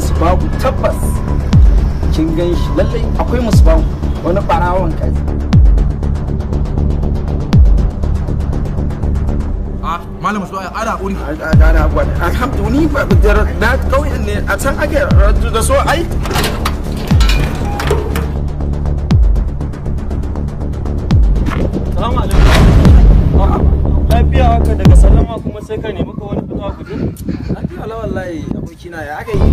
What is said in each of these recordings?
musbahu tabbas kin gan shi lallai akwai musbahu wani barawon kaji. Malam Musbahu ana hakuri. Ana gwada. Alhamdulillah na kauyen ne a can ake da so ai. Salamu alaikum. Lafiya haka daga sallama kuma sai ka nemi ka wani fito a guje? Lafiya la wallahi abokina ya aka yi.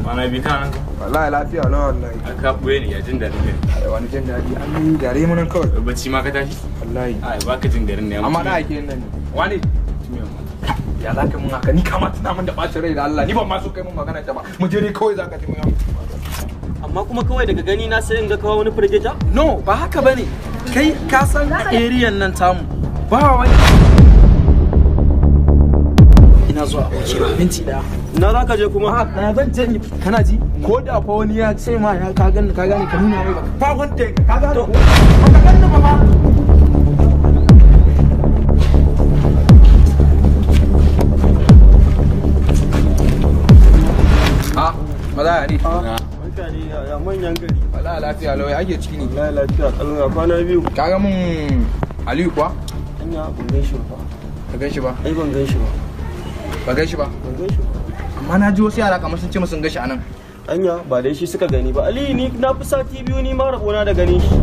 Mana bi kan wallahi lafiya la wallahi. Aka buye ni ya jin daɗi ne. Wani jin daɗi an yi gare mu nan kawai. Bacci ma ka tashi? Wallahi. Ai baka jin garin ne. Amma da ake nan ne. Wani? Ya za ka mun haka ni kama tuna min da ɓacin rai da Allah ni ban ma so kai mun magana ta ba. Mu je dai kawai za ka ji mun. Amma kuma kawai daga gani na sai in ga kawo wani firgita? No ba haka bane. Kai ka san area nan tamu ba wani. Ina zuwa abokina minti daya. Na za ka je kuma? Na zan je ni kana ji ko da fa wani ya ce ma ya ka gani ka nuna mai ba wanda ka gani ko ka gani ba ma maza ya ne barka ne ya manyan gari wallahi lafiya lawai ake ciki ne wallahi lafiya kallon ya kwana biyu kaga mun Aliyu kuwa anya ban gan shi ba ka gan shi ba ai ban gan shi ba ba gan shi ba amma na ji wasu yara kamar sun ce musu gashi anan anya ba dai shi suka gani ba Ali ni na fi sati biyu ni ma rabona da ganin shi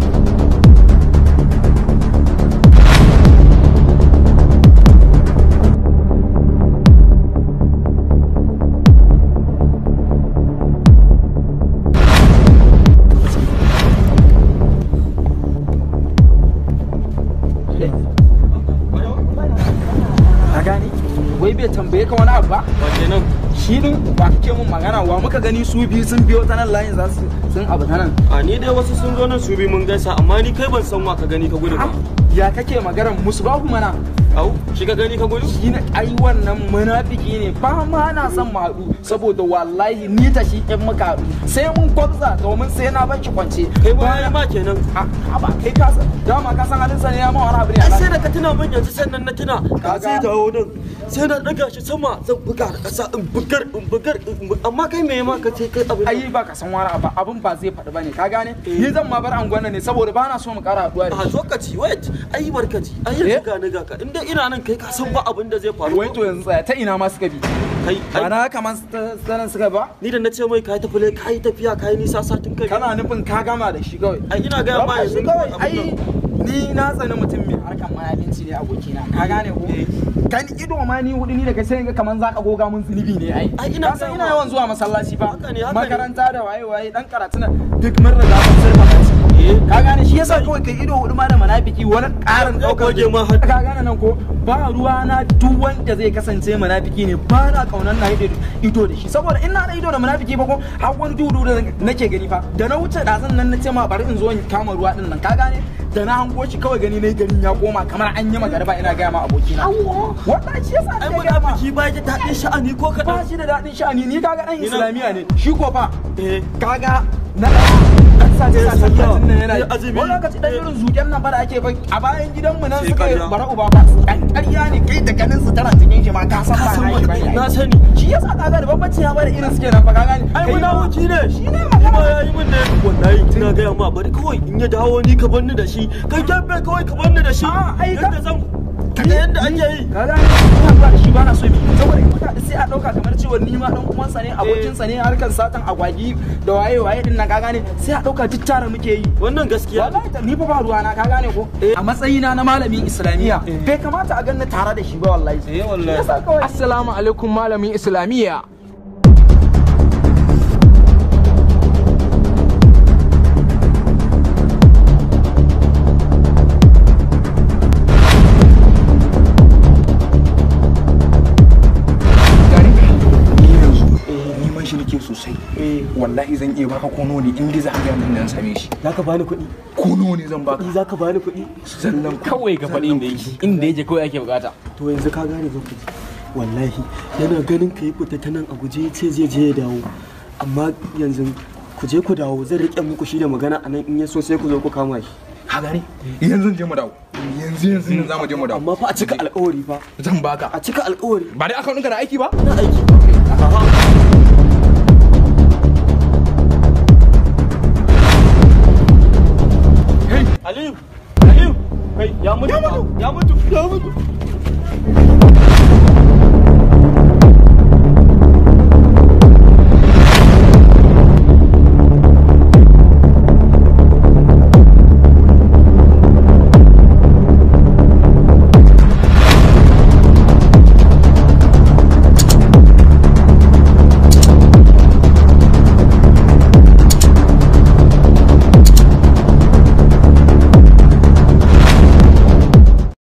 wai bai tambaye ka wani abu ba wace nan shi din ba kake mun magana wa muka gani su biyu sun biyo ta nan layin za su sun abu ta nan a ni dai wasu sun zo nan su bi mun gaisa amma ni kai ban san wa ka gani ka gudu ba ya kake maganar musu babu mana au shi ka gani ka gudu shi ne ai wannan munafiki ne ba ma na son mu haɗu saboda wallahi ni ta shi in muka haɗu sai mun kwabza domin sai na banki kwance kai ba ya ma kenan a ba kai ka san dama ka san halin sa ne ya ma wani abu ne sai da ka tuna min yanzu sannan na tuna ka sai dawo nan sai na daga shi sama zan buga da kasa in bugar amma kai me ma ka ce kai abin ai ba ka san wani abu abin ba zai faɗi bane ka gane ni zan ma bar angon ne saboda ba na so mu ƙara haɗuwa da a lokaci wait ai barkaci ai yanzu ga ni ga ka inda ina nan kai ka san ba abin da zai faru wai to yanzu tsaya ta ina ma suka bi kai ba na kaman sanan suka ba ni da na ce mai kai tafi kai tafiya kai nisa satin kai kana nufin ka gama da shi kawai ai ina ga ma yanzu kawai ai ni na tsani mutum mai harkan mayafinci ne abokina ka gane ko kan ido ma ni hudu ni daga sai ga kaman zaka goga mun zunubi ne ai ina san ina yawan zuwa masallaci fa makaranta da waye dan karatu na duk mun riga mun sai ka gane shi yasa kawai kai ido hudu ma da munafiki wani karin daukar goge ma har ka gane nan ko ba ruwa na duk wanda zai kasance munafiki ne ba na kaunan na ido da shi saboda ina da ido da munafiki ba ko har wani dudu da nake gani fa da na wuce da zan nan na ce ma bari in zo in kama ruwa din nan ka gane da na hango shi kawai gani ne garin ya koma kamar an yi magariba ina ga ma abokina wannan shi yasa ai munafiki ba ya daɗin sha'ani ko kaɗan ba shi da daɗin sha'ani ni kaga dan islamiya ne shi ko fa kaga na sace nan yana azumi wani lokaci dan irin zuƙen nan ba da ake bai a bayan gidanmu nan suka bara uba ba dan ƙarya ne kai da ganin su tana cikin shi ma ka san ba na shi ba na sani shi yasa kaga da bambanci ya bada irin suke nan fa ka gane ai munafiki ne shi ne magana yayi min ne wallahi kina ga ma bari kawai in ya dawo ni ka banni da shi kai gefe kawai ka banni da shi yadda zan kaga yadda ake yi kaga ina ba da shi ba na so bi saboda in kuka sai a dauka kamar cewa ni ma dan uwansa ne abokinsa ne harkar satan agwagi da waye din nan ka gane sai a dauka duk tare muke yi wannan gaskiya wallahi ni fa ba ruwa na ka gane ko a matsayina na malamin islamiyya bai kamata a ganni tare da shi ba wallahi wallahi assalamu alaikum malamin islamiyya sosai wallahi zan iya baka kono ne in za ka ga nan same shi zaka bani kuɗi kono ne zan baka zaka bani kuɗi sannan kawai ka faɗi inda yake kawai ake bukata to yanzu ka gane zo ku wallahi yana ganin ka yi fita ta nan a guje ce zai je ya dawo amma yanzu ku je ku dawo zan rike muku shi da magana a nan in ya so sai ku zo ku kama shi ka gane yanzu je mu dawo yanzu za mu je mu dawo amma fa a cika alƙawari fa zan baka a cika alƙawari ba dai aka ɗinka da aiki ba na aiki